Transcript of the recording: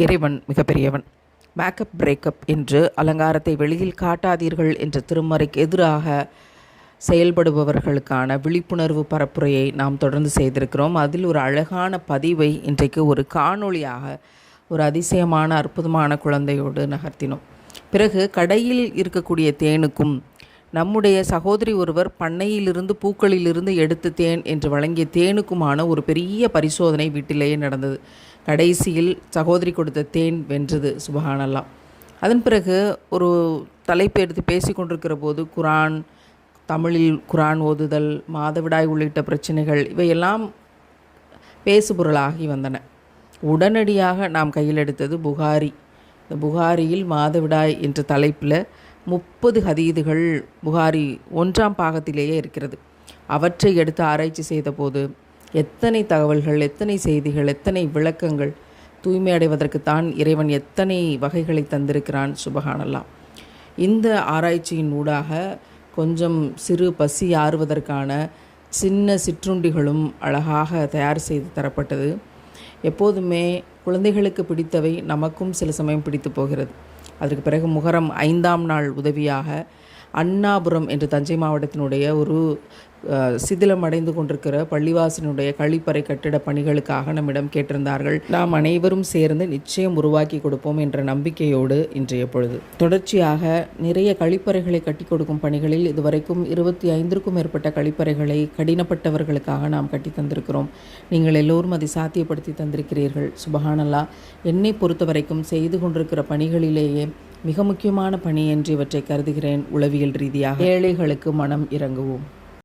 இறைவன் மிகப்பெரியவன். Makeup breakup என்று அலங்காரத்தை வெளியில் காட்டாதீர்கள் என்ற திருமறைக்கு எதிராக செயல்படுபவர்களுக்கான விழிப்புணர்வு பரப்புரையை நாம் தொடர்ந்து செய்திருக்கிறோம். அதில் ஒரு அழகான பதிவை இன்றைக்கு ஒரு காணொளியாக ஒரு அதிசயமான அற்புதமான குழந்தையோடு நகர்த்தினோம். பிறகு கடையில் இருக்கக்கூடிய தேனுக்கும் நம்முடைய சகோதரி ஒருவர் பண்ணையிலிருந்து பூக்களிலிருந்து எடுத்து தேன் என்று வழங்கிய தேனுக்குமான ஒரு பெரிய பரிசோதனை வீட்டிலேயே நடந்தது. கடைசியில் சகோதரி கொடுத்த தேன் வென்றது. சுபஹானல்லாஹ். அதன் பிறகு ஒரு தலைப்பு எடுத்து பேசி கொண்டிருக்கிற போது குரான், தமிழில் குரான் ஓதுதல், மாதவிடாய் உள்ளிட்ட பிரச்சனைகள் இவையெல்லாம் பேசுபொருளாகி வந்தன. உடனடியாக நாம் கையில் எடுத்தது புகாரி. இந்த புகாரியில் மாதவிடாய் என்ற தலைப்பில் 30 ஹதீதுகள் புகாரி 1ஆம் பாகத்திலேயே இருக்கிறது. அவற்றை எடுத்து ஆராய்ச்சி செய்த போது எத்தனை தகவல்கள், எத்தனை செய்திகள், எத்தனை விளக்கங்கள், தூய்மை அடைவதற்குத்தான் இறைவன் எத்தனை வகைகளை தந்திருக்கிறான். சுபஹானல்லாஹ். இந்த ஆராய்ச்சியின் ஊடாக கொஞ்சம் சிறு பசி ஆறுவதற்கான சின்ன சிற்றுண்டிகளும் அழகாக தயார் செய்து தரப்பட்டது. எப்போதுமே குழந்தைகளுக்கு பிடித்தவை நமக்கும் சில சமயம் பிடித்து போகிறது. அதற்கு பிறகு முகரம் 5ஆம் நாள் உதவியாக அண்ணாபுரம் என்று தஞ்சை மாவட்டத்தினுடைய ஒரு சிதிலமடைந்து கொண்டிருக்கிற பள்ளிவாசனுடைய கழிப்பறை கட்டிட பணிகளுக்காக நம்மிடம் கேட்டிருந்தார்கள். நாம் அனைவரும் சேர்ந்து நிச்சயம் உருவாக்கி கொடுப்போம் என்ற நம்பிக்கையோடு இன்றைய பொழுது தொடர்ச்சியாக நிறைய கழிப்பறைகளை கட்டி கொடுக்கும் பணிகளில் இதுவரைக்கும் 25க்கும் மேற்பட்ட கழிப்பறைகளை கடினப்பட்டவர்களுக்காக நாம் கட்டி தந்திருக்கிறோம். நீங்கள் எல்லோரும் அதை சாத்தியப்படுத்தி தந்திருக்கிறீர்கள். சுபஹானல்லாஹ். என்னை பொறுத்த வரைக்கும் செய்து கொண்டிருக்கிற பணிகளிலேயே மிக முக்கியமான பணி என்று இவற்றை கருதுகிறேன். உளவியல் ரீதியாக ஏழைகளுக்கு மனம் இறங்குவோம்.